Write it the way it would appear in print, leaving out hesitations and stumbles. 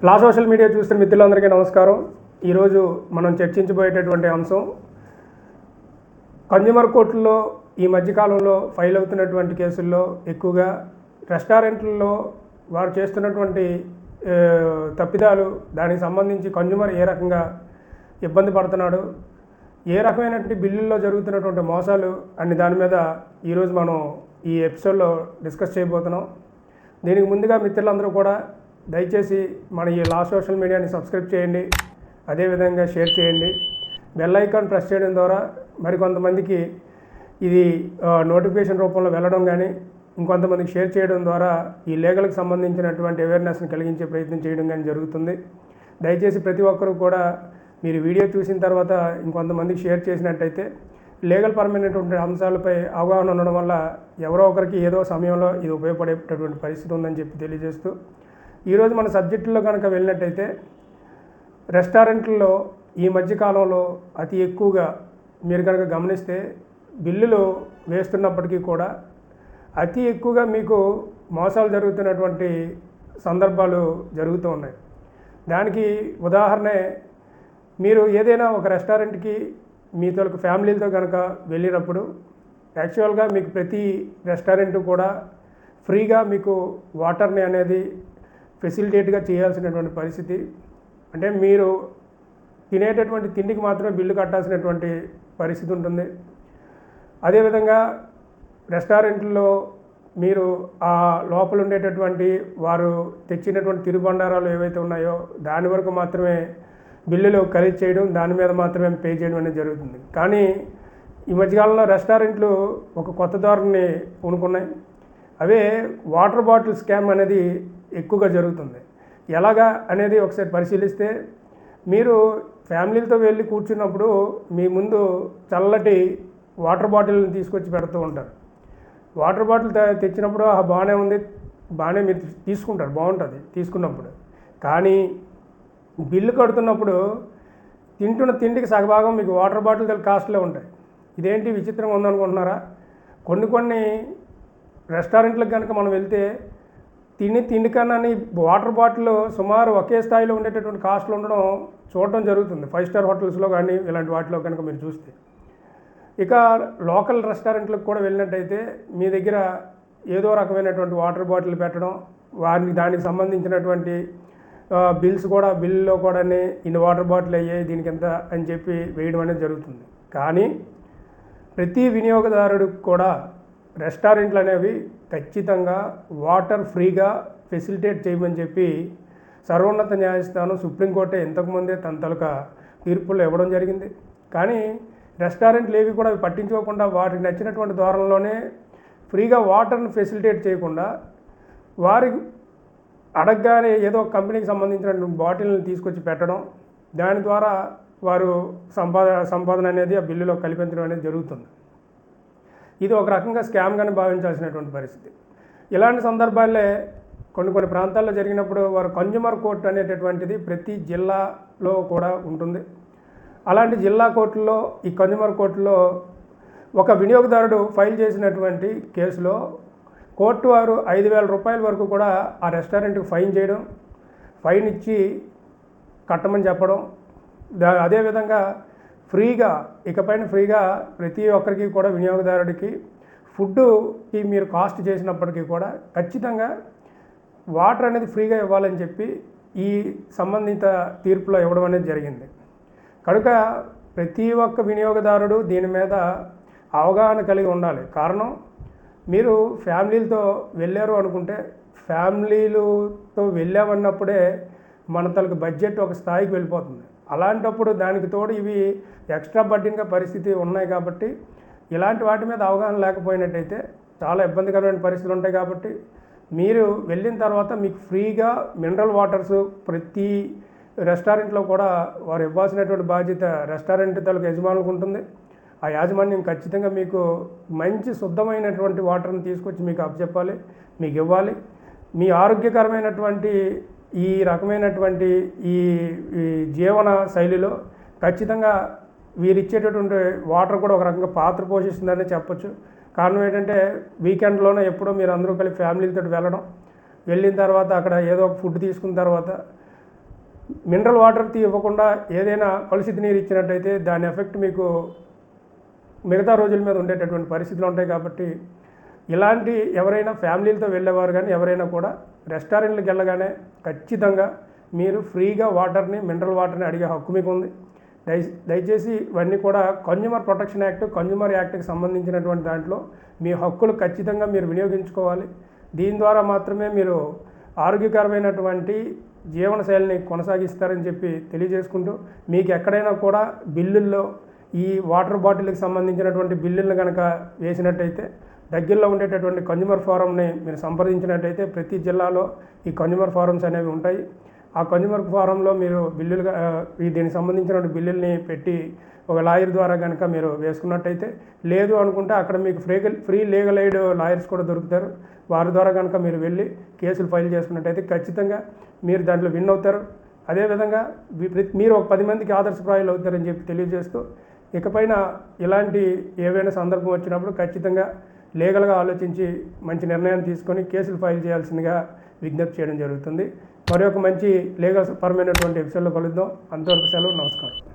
లా social media చూస్తున్న మిత్రులందరికీ నమస్కారం. ఈరోజు మనం చర్చించబోయేటటువంటి అంశం కన్జ్యూమర్ కోర్టుల్లో ఈ మధ్యకాలంలో ఫైల్ అవుతున్నటువంటి కేసుల్లో ఎక్కువగా రెస్టారెంట్లలో వారు చేస్తున్నటువంటి తప్పిదాలు, దానికి సంబంధించి కన్జ్యూమర్ ఏ రకంగా ఇబ్బంది పడుతున్నాడు, ఏ రకమైనటువంటి బిల్లుల్లో జరుగుతున్నటువంటి మోసాలు అన్ని దాని మీద ఈరోజు మనం ఈ ఎపిసోడ్లో డిస్కస్ చేయబోతున్నాం. దీనికి ముందుగా మిత్రులందరూ కూడా దయచేసి మన ఈ లా సోషల్ మీడియాని సబ్స్క్రైబ్ చేయండి, అదేవిధంగా షేర్ చేయండి. బెల్ ఐకాన్ ప్రెస్ చేయడం ద్వారా మరికొంతమందికి ఇది నోటిఫికేషన్ రూపంలో వెళ్ళడం కానీ, ఇంకొంతమందికి షేర్ చేయడం ద్వారా ఈ లీగల్కి సంబంధించినటువంటి అవేర్నెస్ని కలిగించే ప్రయత్నం చేయడం కానీ జరుగుతుంది. దయచేసి ప్రతి ఒక్కరూ కూడా మీరు వీడియో చూసిన తర్వాత ఇంకొంతమందికి షేర్ చేసినట్టయితే లీగల్ పరమైనటువంటి అంశాలపై అవగాహన ఉండడం వల్ల ఎవరో ఒకరికి ఏదో సమయంలో ఇది ఉపయోగపడేటటువంటి పరిస్థితి ఉందని చెప్పి తెలియజేస్తూ, ఈరోజు మన సబ్జెక్టులో కనుక వెళ్ళినట్టయితే రెస్టారెంట్లలో ఈ మధ్యకాలంలో అతి ఎక్కువగా మీరు కనుక గమనిస్తే బిల్లులు వేస్తున్నప్పటికీ కూడా అతి ఎక్కువగా మీకు మోసాలు జరుగుతున్నటువంటి సందర్భాలు జరుగుతూ ఉన్నాయి. దానికి ఉదాహరణే, మీరు ఏదైనా ఒక రెస్టారెంట్కి మీ తోలకు ఫ్యామిలీలతో కనుక వెళ్ళినప్పుడు యాక్చువల్గా మీకు ప్రతి రెస్టారెంట్ కూడా ఫ్రీగా మీకు వాటర్ని అనేది ఫెసిలిటేట్గా చేయాల్సినటువంటి పరిస్థితి. అంటే మీరు తినేటటువంటి తిండికి మాత్రమే బిల్లు కట్టాల్సినటువంటి పరిస్థితి ఉంటుంది. అదేవిధంగా రెస్టారెంట్లో మీరు ఆ లోపల ఉండేటటువంటి వారు తెచ్చినటువంటి తిరుబండారాలు ఏవైతే ఉన్నాయో దాని వరకు మాత్రమే బిల్లులు కలెక్ట్ చేయడం, దాని మీద మాత్రమే పే చేయడం అనేది జరుగుతుంది. కానీ ఈ మధ్యకాలంలో రెస్టారెంట్లు ఒక కొత్త ధోరణిని పూనుకున్నాయి. అవే వాటర్ బాటిల్ స్కామ్ అనేది ఎక్కువగా జరుగుతుంది. ఎలాగా అనేది ఒకసారి పరిశీలిస్తే, మీరు ఫ్యామిలీలతో వెళ్ళి కూర్చున్నప్పుడు మీ ముందు చల్లటి వాటర్ బాటిల్ని తీసుకొచ్చి పెడుతూ ఉంటారు. వాటర్ బాటిల్ తెచ్చినప్పుడు బాగానే ఉంది, బాగానే మీరు తీసుకుంటారు, బాగుంటుంది తీసుకున్నప్పుడు. కానీ బిల్లు కడుతున్నప్పుడు తింటున్న తిండికి సగభాగం మీకు వాటర్ బాటిల్ కాస్ట్లే ఉంటాయి. ఇదేంటి విచిత్రంగా ఉందనుకుంటున్నారా? కొన్ని రెస్టారెంట్లకు కనుక మనం వెళ్తే తిండి కన్నా వాటర్ బాటిల్ సుమారు ఒకే స్థాయిలో ఉండేటటువంటి కాస్ట్లు ఉండడం చూడడం జరుగుతుంది 5 స్టార్ హోటల్స్లో కానీ ఇలాంటి వాటిలో కనుక మీరు చూస్తే. ఇక లోకల్ రెస్టారెంట్లకు కూడా వెళ్ళినట్టయితే మీ దగ్గర ఏదో రకమైనటువంటి వాటర్ బాటిల్ పెట్టడం, దానికి సంబంధించినటువంటి బిల్స్ కూడా బిల్లులో కూడా ఇన్ని వాటర్ బాటిల్ అయ్యాయి దీనికి ఎంత అని చెప్పి వేయడం అనేది జరుగుతుంది. కానీ ప్రతి వినియోగదారుడికి కూడా రెస్టారెంట్లు అనేవి ఖచ్చితంగా వాటర్ ఫ్రీగా ఫెసిలిటేట్ చేయమని చెప్పి సర్వోన్నత న్యాయస్థానం, సుప్రీంకోర్టే ఇంతకుముందే తన తలక తీర్పులు ఇవ్వడం జరిగింది. కానీ రెస్టారెంట్లు ఏవి కూడా పట్టించుకోకుండా వారికి నచ్చినటువంటి ధోరణిలోనే ఫ్రీగా వాటర్ని ఫెసిలిటేట్ చేయకుండా వారికి అడగగానే ఏదో ఒక కంపెనీకి సంబంధించినటువంటి బాటిల్ని తీసుకొచ్చి పెట్టడం, దాని ద్వారా వారు సంపాదన అనేది ఆ బిల్లులో కల్పించడం అనేది జరుగుతుంది. ఇది ఒక రకంగా స్కామ్గానే భావించాల్సినటువంటి పరిస్థితి. ఇలాంటి సందర్భాలే కొన్ని ప్రాంతాల్లో జరిగినప్పుడు వారు కన్జ్యూమర్ కోర్టు అనేటటువంటిది ప్రతి జిల్లాలో కూడా ఉంటుంది. అలాంటి జిల్లా కోర్టుల్లో ఈ కన్జ్యూమర్ కోర్టులో ఒక వినియోగదారుడు ఫైల్ చేసినటువంటి కేసులో కోర్టు వారు 5,000 రూపాయల వరకు కూడా ఆ రెస్టారెంట్కి ఫైన్ చేయడం, ఫైన్ ఇచ్చి కట్టమని చెప్పడం, అదేవిధంగా ఇకపైన ఫ్రీగా ప్రతి ఒక్కరికి కూడా వినియోగదారుడికి ఫుడ్కి మీరు కాస్ట్ చేసినప్పటికీ కూడా ఖచ్చితంగా వాటర్ అనేది ఫ్రీగా ఇవ్వాలని చెప్పి ఈ సంబంధిత తీర్పులో ఇవ్వడం అనేది జరిగింది. కనుక ప్రతి ఒక్క వినియోగదారుడు దీని మీద అవగాహన కలిగి ఉండాలి. కారణం, మీరు ఫ్యామిలీలతో వెళ్ళారు అనుకుంటే ఫ్యామిలీలతో వెళ్ళామన్నప్పుడే మన తలకు బడ్జెట్ ఒక స్థాయికి వెళ్ళిపోతుంది. అలాంటప్పుడు దానికి తోడు ఇవి ఎక్స్ట్రా బడ్డీగా పరిస్థితి ఉన్నాయి. కాబట్టి ఇలాంటి వాటి మీద అవగాహన లేకపోయినట్టయితే చాలా ఇబ్బందికరమైన పరిస్థితులు ఉంటాయి. కాబట్టి మీరు వెళ్ళిన తర్వాత మీకు ఫ్రీగా మినరల్ వాటర్స్ ప్రతి రెస్టారెంట్లో కూడా వారు ఇవ్వాల్సినటువంటి బాధ్యత రెస్టారెంట్ తలకు యజమానులకు ఉంటుంది. ఆ యాజమాన్యం ఖచ్చితంగా మీకు మంచి శుద్ధమైనటువంటి వాటర్ని తీసుకొచ్చి మీకు అప్పచెప్పాలి, మీకు ఇవ్వాలి. మీ ఆరోగ్యకరమైనటువంటి ఈ రకమైనటువంటి ఈ జీవన శైలిలో ఖచ్చితంగా వీరిచ్చేటటువంటి వాటర్ కూడా ఒక రకంగా పాత్ర పోషిస్తుందని చెప్పొచ్చు. కారణం ఏంటంటే వీకెండ్లోనే ఎప్పుడో మీరు అందరూ కలిసి ఫ్యామిలీలతో వెళ్ళడం, వెళ్ళిన తర్వాత అక్కడ ఏదో ఒక ఫుడ్ తీసుకున్న తర్వాత మినరల్ వాటర్ ఇవ్వకుండా ఏదైనా కలుషిత నీరు ఇచ్చినట్టయితే దాని ఎఫెక్ట్ మీకు మిగతా రోజుల మీద ఉండేటటువంటి పరిస్థితులు ఉంటాయి. కాబట్టి ఇలాంటి ఎవరైనా ఫ్యామిలీలతో వెళ్ళేవారు కానీ ఎవరైనా కూడా రెస్టారెంట్లకు వెళ్ళగానే ఖచ్చితంగా మీరు ఫ్రీగా వాటర్ని, మినరల్ వాటర్ని అడిగే హక్కు మీకు ఉంది. దయచేసి ఇవన్నీ కూడా కన్జ్యూమర్ ప్రొటెక్షన్ యాక్ట్, కన్జ్యూమర్ యాక్ట్కి సంబంధించినటువంటి దాంట్లో మీ హక్కులు ఖచ్చితంగా మీరు వినియోగించుకోవాలి. దీని ద్వారా మాత్రమే మీరు ఆరోగ్యకరమైనటువంటి జీవనశైలిని కొనసాగిస్తారని చెప్పి తెలియజేసుకుంటూ, మీకు ఎక్కడైనా కూడా బిల్లుల్లో ఈ వాటర్ బాటిల్కి సంబంధించినటువంటి బిల్లులను కనుక వేసినట్టయితే దగ్గరలో ఉండేటటువంటి కన్జ్యూమర్ ఫోరంని మీరు సంప్రదించినట్టయితే ప్రతి జిల్లాలో ఈ కన్జ్యూమర్ ఫోరమ్స్ అనేవి ఉంటాయి. ఆ కన్జ్యూమర్ ఫోరంలో మీరు బిల్లులుగా దీనికి సంబంధించిన బిల్లుల్ని పెట్టి ఒక లాయర్ ద్వారా కనుక మీరు వేసుకున్నట్టయితే, లేదు అనుకుంటే అక్కడ మీకు ఫ్రీ లీగల్ ఎయిడ్ లాయర్స్ కూడా దొరుకుతారు. వారి ద్వారా కనుక మీరు వెళ్ళి కేసులు ఫైల్ చేసుకున్నట్టయితే ఖచ్చితంగా మీరు దాంట్లో విన్ అవుతారు. అదేవిధంగా మీరు ఒక 10 మందికి ఆదర్శప్రాయాలు అవుతారని చెప్పి తెలియజేస్తూ, ఇకపైన ఇలాంటి ఏవైనా సందర్భం వచ్చినప్పుడు ఖచ్చితంగా లీగల్గా ఆలోచించి మంచి నిర్ణయాన్ని తీసుకొని కేసులు ఫైల్ చేయాల్సిందిగా విజ్ఞప్తి చేయడం జరుగుతుంది. మరి ఒక మంచి లీగల్ పరమైనటువంటి ఎపిసోడ్లో కలుద్దాం. అంతవరకు సెలవు, నమస్కారం.